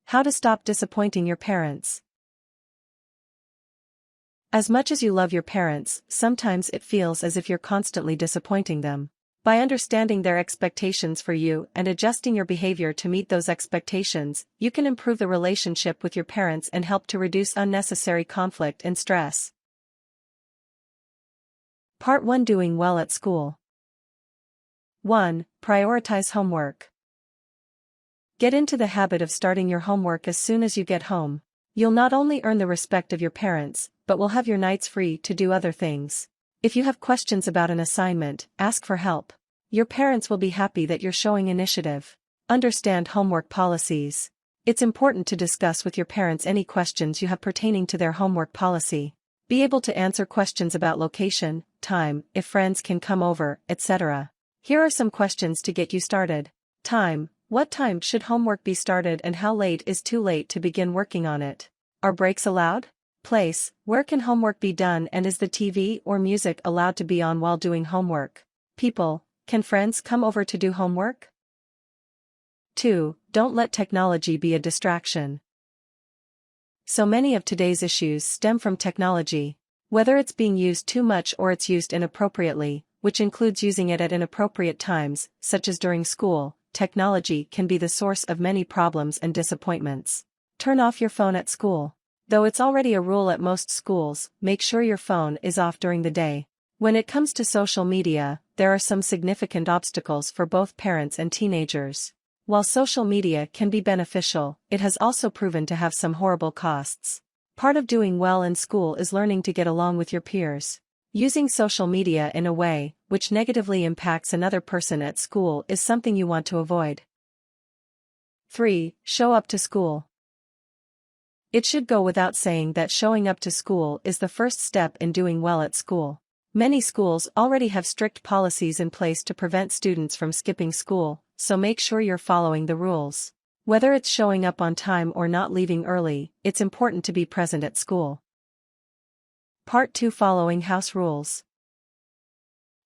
How to stop disappointing your parents. As much as you love your parents, sometimes it feels as if you're constantly disappointing them. By understanding their expectations for you and adjusting your behavior to meet those expectations, you can improve the relationship with your parents and help to reduce unnecessary conflict and stress. Part 1. Doing well at school. 1. Prioritize homework. Get into the habit of starting your homework as soon as you get home. You'll not only earn the respect of your parents, but will have your nights free to do other things. If you have questions about an assignment, ask for help. Your parents will be happy that you're showing initiative. Understand homework policies. It's important to discuss with your parents any questions you have pertaining to their homework policy. Be able to answer questions about location, time, if friends can come over, etc. Here are some questions to get you started. Time. What time should homework be started and how late is too late to begin working on it? Are breaks allowed? Place. Where can homework be done and is the TV or music allowed to be on while doing homework? People. Can friends come over to do homework? 2. Don't let technology be a distraction. So many of today's issues stem from technology. Whether it's being used too much or it's used inappropriately, which includes using it at inappropriate times, such as during school, technology can be the source of many problems and disappointments. Turn off your phone at school. Though it's already a rule at most schools, make sure your phone is off during the day. When it comes to social media, there are some significant obstacles for both parents and teenagers. While social media can be beneficial, it has also proven to have some horrible costs. Part of doing well in school is learning to get along with your peers. Using social media in a way which negatively impacts another person at school is something you want to avoid. 3. Show up to school. It should go without saying that showing up to school is the first step in doing well at school. Many schools already have strict policies in place to prevent students from skipping school, so make sure you're following the rules. Whether it's showing up on time or not leaving early, it's important to be present at school. Part 2. Following house rules.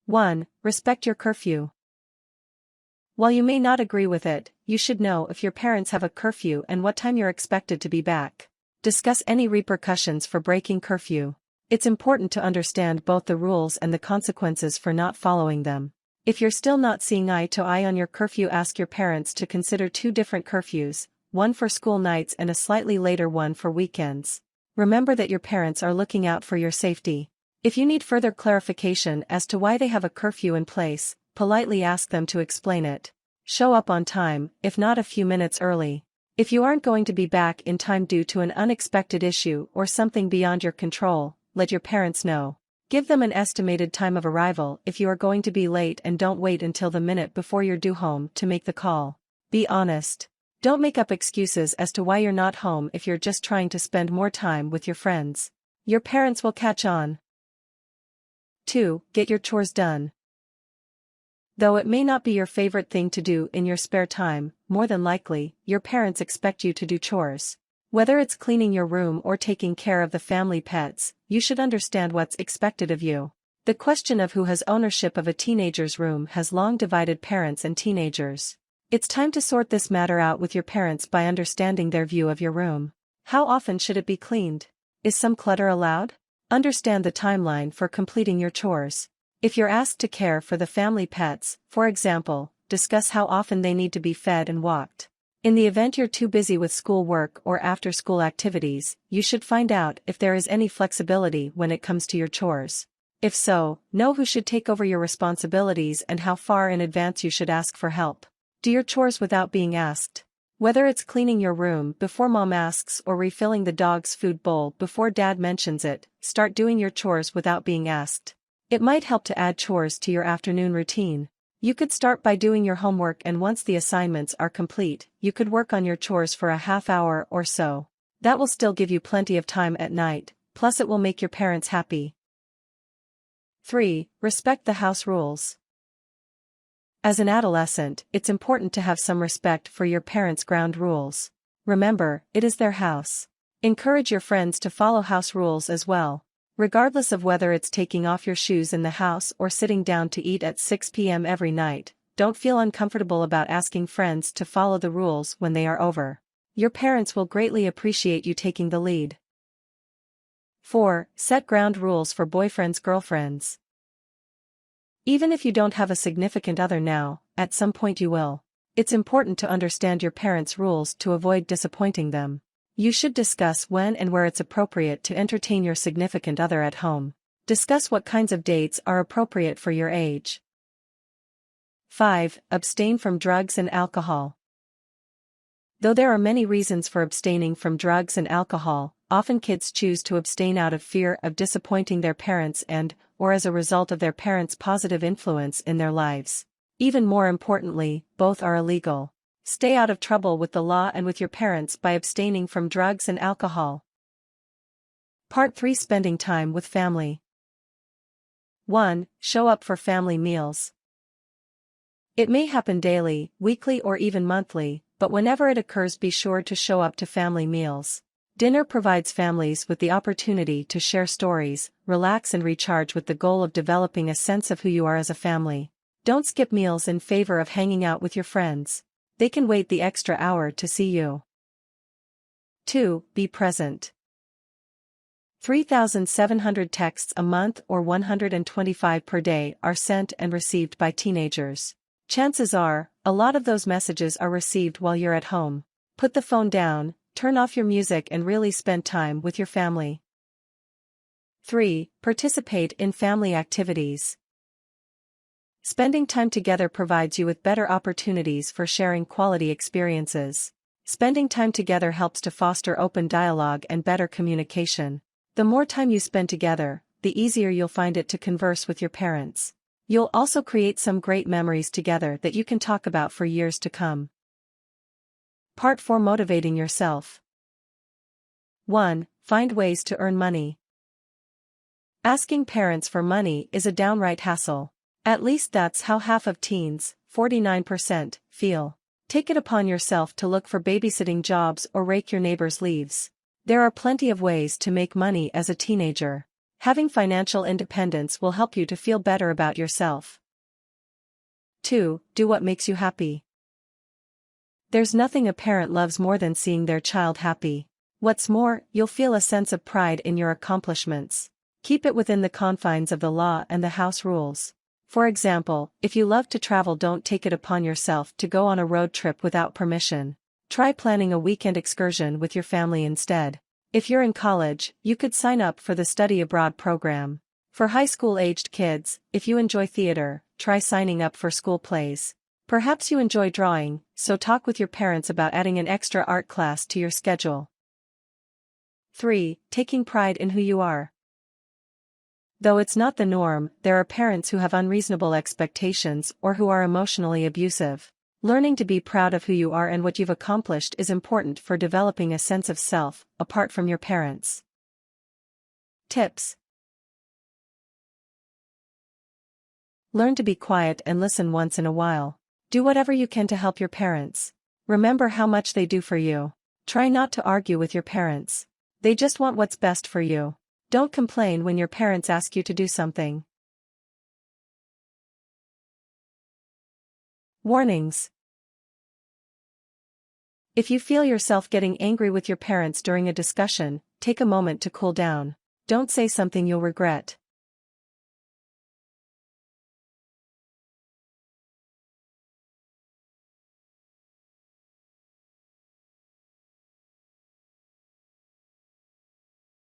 1. Respect your curfew. While you may not agree with it, you should know if your parents have a curfew and what time you're expected to be back. Discuss any repercussions for breaking curfew. It's important to understand both the rules and the consequences for not following them. If you're still not seeing eye to eye on your curfew, ask your parents to consider 2 different curfews, one for school nights and a slightly later one for weekends. Remember that your parents are looking out for your safety. If you need further clarification as to why they have a curfew in place, politely ask them to explain it. Show up on time, if not a few minutes early. If you aren't going to be back in time due to an unexpected issue or something beyond your control, let your parents know. Give them an estimated time of arrival if you are going to be late and don't wait until the minute before you're due home to make the call. Be honest. Don't make up excuses as to why you're not home if you're just trying to spend more time with your friends. Your parents will catch on. 2. Get your chores done. Though it may not be your favorite thing to do in your spare time, more than likely, your parents expect you to do chores. Whether it's cleaning your room or taking care of the family pets, you should understand what's expected of you. The question of who has ownership of a teenager's room has long divided parents and teenagers. It's time to sort this matter out with your parents by understanding their view of your room. How often should it be cleaned? Is some clutter allowed? Understand the timeline for completing your chores. If you're asked to care for the family pets, for example, discuss how often they need to be fed and walked. In the event you're too busy with schoolwork or after-school activities, you should find out if there is any flexibility when it comes to your chores. If so, know who should take over your responsibilities and how far in advance you should ask for help. Do your chores without being asked. Whether it's cleaning your room before mom asks or refilling the dog's food bowl before dad mentions it, start doing your chores without being asked. It might help to add chores to your afternoon routine. You could start by doing your homework, and once the assignments are complete, you could work on your chores for a half hour or so. That will still give you plenty of time at night, plus it will make your parents happy. 3. Respect the house rules. As an adolescent, it's important to have some respect for your parents' ground rules. Remember, it is their house. Encourage your friends to follow house rules as well. Regardless of whether it's taking off your shoes in the house or sitting down to eat at 6 p.m. every night, don't feel uncomfortable about asking friends to follow the rules when they are over. Your parents will greatly appreciate you taking the lead. 4. Set ground rules for boyfriends/girlfriends. Even if you don't have a significant other now, at some point you will. It's important to understand your parents' rules to avoid disappointing them. You should discuss when and where it's appropriate to entertain your significant other at home. Discuss what kinds of dates are appropriate for your age. 5. Abstain from drugs and alcohol. Though there are many reasons for abstaining from drugs and alcohol, often kids choose to abstain out of fear of disappointing their parents or as a result of their parents' positive influence in their lives. Even more importantly, both are illegal. Stay out of trouble with the law and with your parents by abstaining from drugs and alcohol. Part 3. Spending time with family. 1. Show up for family meals. It may happen daily, weekly or even monthly, but whenever it occurs, be sure to show up to family meals. Dinner provides families with the opportunity to share stories, relax and recharge with the goal of developing a sense of who you are as a family. Don't skip meals in favor of hanging out with your friends. They can wait the extra hour to see you. 2. Be present. 3,700 texts a month or 125 per day are sent and received by teenagers. Chances are, a lot of those messages are received while you're at home. Put the phone down, turn off your music and really spend time with your family. 3. Participate in family activities. Spending time together provides you with better opportunities for sharing quality experiences. Spending time together helps to foster open dialogue and better communication. The more time you spend together, the easier you'll find it to converse with your parents. You'll also create some great memories together that you can talk about for years to come. Part 4. Motivating yourself. 1. Find ways to earn money. Asking parents for money is a downright hassle. At least that's how half of teens, 49%, feel. Take it upon yourself to look for babysitting jobs or rake your neighbor's leaves. There are plenty of ways to make money as a teenager. Having financial independence will help you to feel better about yourself. 2. Do what makes you happy. There's nothing a parent loves more than seeing their child happy. What's more, you'll feel a sense of pride in your accomplishments. Keep it within the confines of the law and the house rules. For example, if you love to travel, don't take it upon yourself to go on a road trip without permission. Try planning a weekend excursion with your family instead. If you're in college, you could sign up for the study abroad program. For high school-aged kids, if you enjoy theater, try signing up for school plays. Perhaps you enjoy drawing, so talk with your parents about adding an extra art class to your schedule. 3. Taking pride in who you are. Though it's not the norm, there are parents who have unreasonable expectations or who are emotionally abusive. Learning to be proud of who you are and what you've accomplished is important for developing a sense of self, apart from your parents. Tips. Learn to be quiet and listen once in a while. Do whatever you can to help your parents. Remember how much they do for you. Try not to argue with your parents. They just want what's best for you. Don't complain when your parents ask you to do something. Warnings. If you feel yourself getting angry with your parents during a discussion, take a moment to cool down. Don't say something you'll regret.